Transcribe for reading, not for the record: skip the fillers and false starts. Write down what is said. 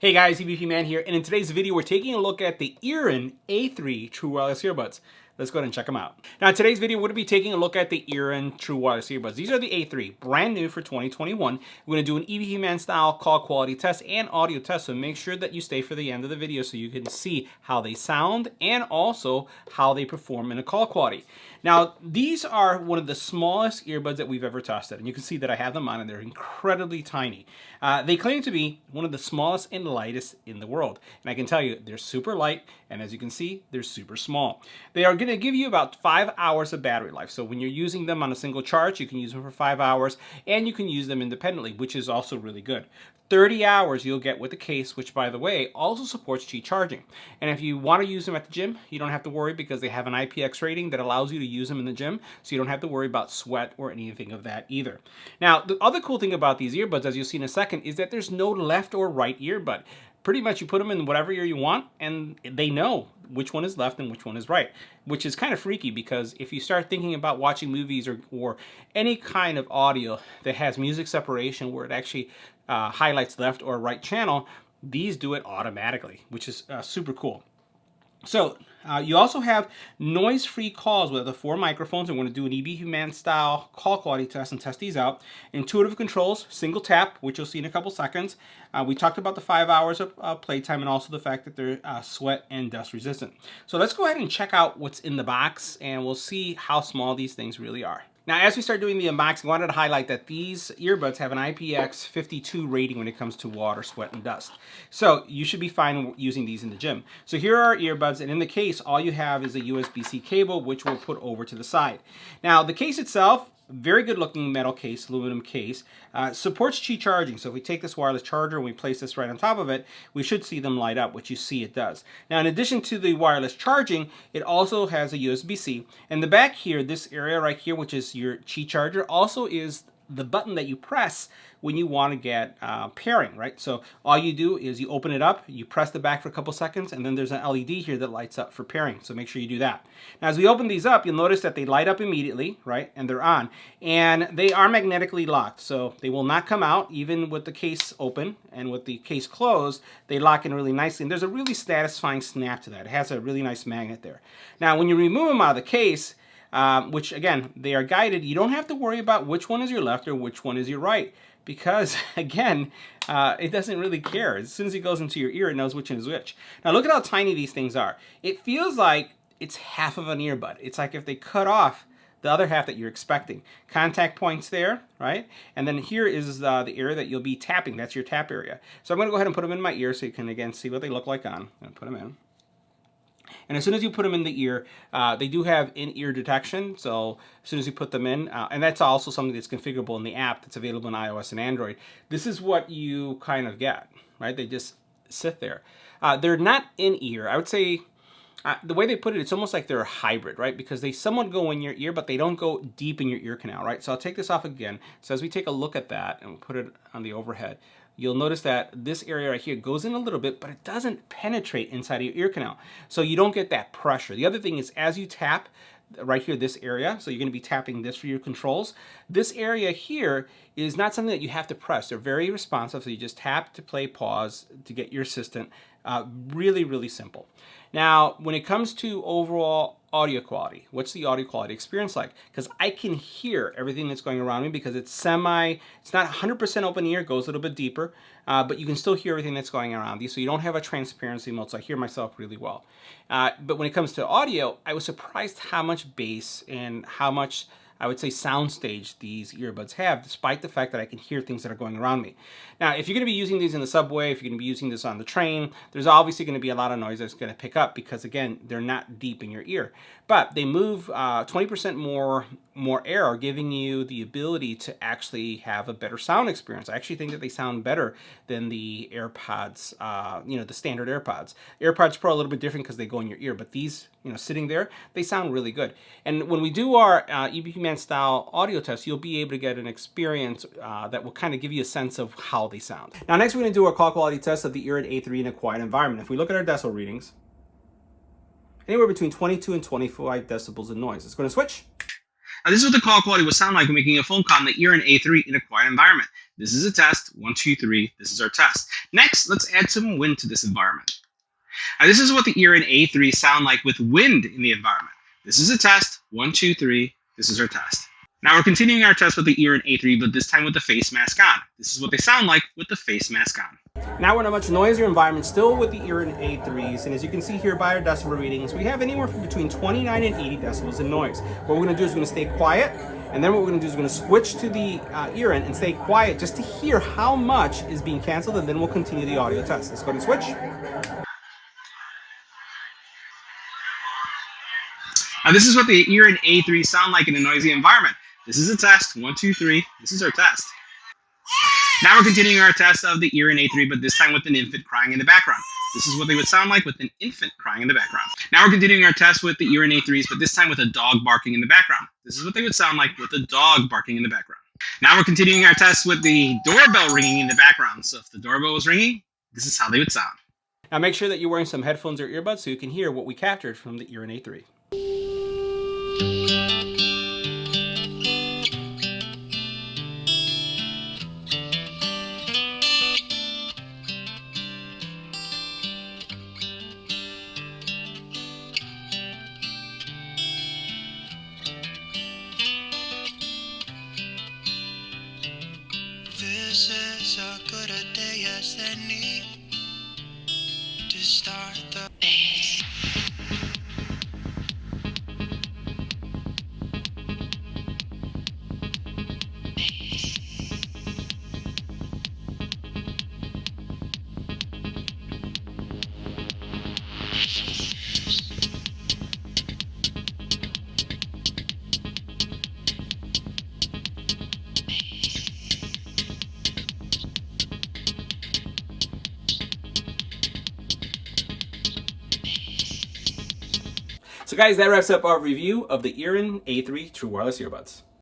Hey guys, EBPMAN here, and in today's video we're taking a look at the Earin A-3 True Wireless Earbuds. Let's go ahead and check them out. Now in today's video we're going to be taking a look at the Earin True Wireless Earbuds. These are the A3, brand new for 2021. We're going to do an EBPMAN style call quality test and audio test, so make sure that you stay for the end of the video so you can see how they sound and also how they perform in a call quality. Now these are one of the smallest earbuds that we've ever tested, and you can see that I have them on and they're incredibly tiny. They claim to be one of the smallest and lightest in the world, and I can tell you they're super light, and as you can see they're super small. They are going to give you about 5 hours of battery life, so when you're using them on a single charge you can use them for 5 hours and you can use them independently, which is also really good. 30 hours you'll get with the case, which by the way also supports Qi charging. And if you want to use them at the gym, you don't have to worry because they have an IPX rating that allows you to use them in the gym, so you don't have to worry about sweat or anything of that either. Now the other cool thing about these earbuds, as you'll see in a second, is that there's no left or right earbud. Pretty much you put them in whatever ear you want and they know which one is left and which one is right, which is kind of freaky because if you start thinking about watching movies or any kind of audio that has music separation where it actually highlights left or right channel, these do it automatically, which is super cool. So you also have noise-free calls with the 4 microphones. I'm going to do an EBPMAN style call quality test and test these out. Intuitive controls, single tap, which you'll see in a couple seconds. We talked about the 5 hours of playtime and also the fact that they're sweat and dust resistant. So let's go ahead and check out what's in the box and we'll see how small these things really are. Now, as we start doing the unboxing, I wanted to highlight that these earbuds have an IPX52 rating when it comes to water, sweat, and dust. So you should be fine using these in the gym. So here are our earbuds, and in the case, all you have is a USB-C cable, which we'll put over to the side. Now, the case itself, very good looking metal case, aluminum case, supports Qi charging. So if we take this wireless charger and we place this right on top of it, we should see them light up, which you see it does. Now in addition to the wireless charging, it also has a USB-C. And the back here, this area right here, which is your Qi charger, also is the button that you press when you want to get pairing, right? So all you do is you open it up, you press the back for a couple seconds, and then there's an LED here that lights up for pairing. So make sure you do that. Now, as we open these up, you'll notice that they light up immediately, right? And they're on. And they are magnetically locked, so they will not come out even with the case open, and with the case closed, they lock in really nicely. And there's a really satisfying snap to that. It has a really nice magnet there. Now, when you remove them out of the case, which again, they are guided, you don't have to worry about which one is your left or which one is your right, because again, it doesn't really care. As soon as it goes into your ear, it knows which is which. Now look at how tiny these things are. It feels like it's half of an earbud. It's like if they cut off the other half that you're expecting. Contact points there, right? And then here is the area that you'll be tapping. That's your tap area. So I'm going to go ahead and put them in my ear so you can again see what they look like on. I'm going to put them in. And as soon as you put them in the ear, they do have in-ear detection. So as soon as you put them in, and that's also something that's configurable in the app that's available in iOS and Android, this is what you kind of get, right? They just sit there. They're not in-ear. I would say the way they put it, it's almost like they're a hybrid, right? Because they somewhat go in your ear, but they don't go deep in your ear canal, right? So I'll take this off again. So as we take a look at that and put it on the overhead, you'll notice that this area right here goes in a little bit, but it doesn't penetrate inside of your ear canal. So you don't get that pressure. The other thing is as you tap right here, this area, so you're going to be tapping this for your controls. This area here is not something that you have to press. They're very responsive, so you just tap to play, pause to get your assistant. Really, really simple. Now, when it comes to overall audio quality, what's the audio quality experience like? Because I can hear everything that's going around me because it's not 100% open ear, it goes a little bit deeper, but you can still hear everything that's going around you, so you don't have a transparency mode, so I hear myself really well. But when it comes to audio, I was surprised how much bass and how much, I would say, soundstage these earbuds have, despite the fact that I can hear things that are going around me. Now, if you're going to be using these in the subway, if you're going to be using this on the train, there's obviously going to be a lot of noise that's going to pick up because, again, they're not deep in your ear. But they move 20% more air, giving you the ability to actually have a better sound experience. I actually think that they sound better than the AirPods, the standard AirPods. AirPods Pro are a little bit different because they go in your ear, but these, sitting there, they sound really good. And when we do our EBPMAN style audio test, you'll be able to get an experience that will kind of give you a sense of how they sound. Now next we're going to do our call quality test of the Earin A3 in a quiet environment. If we look at our decibel readings, anywhere between 22 and 25 decibels of noise. It's going to switch. Now, this is what the call quality would sound like when making a phone call on the Earin A3 in a quiet environment. This is a test. 1, 2, 3. This is our test. Next, let's add some wind to this environment. Now, this is what the Earin A3 sound like with wind in the environment. This is a test. 1, 2, 3. This is our test. Now we're continuing our test with the Earin A3, but this time with the face mask on. This is what they sound like with the face mask on. Now we're in a much noisier environment still with the Earin A3s, and as you can see here by our decibel readings, we have anywhere from between 29 and 80 decibels in noise. What we're going to do is we're going to stay quiet, and then what we're going to do is we're going to switch to the Earin and stay quiet just to hear how much is being canceled, and then we'll continue the audio test. Let's go ahead and switch. Now this is what the Earin A3 sound like in a noisy environment. This is a test. 1, 2, 3. This is our test. Now we're continuing our test of the Earin A3, but this time with an infant crying in the background. This is what they would sound like with an infant crying in the background. Now we're continuing our test with the Earin A3s, but this time with a dog barking in the background. This is what they would sound like with a dog barking in the background. Now we're continuing our test with the doorbell ringing in the background. So if the doorbell was ringing, this is how they would sound. Now make sure that you're wearing some headphones or earbuds so you can hear what we captured from the Earin A3. This is a good a day as any to start the bass. So guys, that wraps up our review of the Earin A3 True Wireless Earbuds.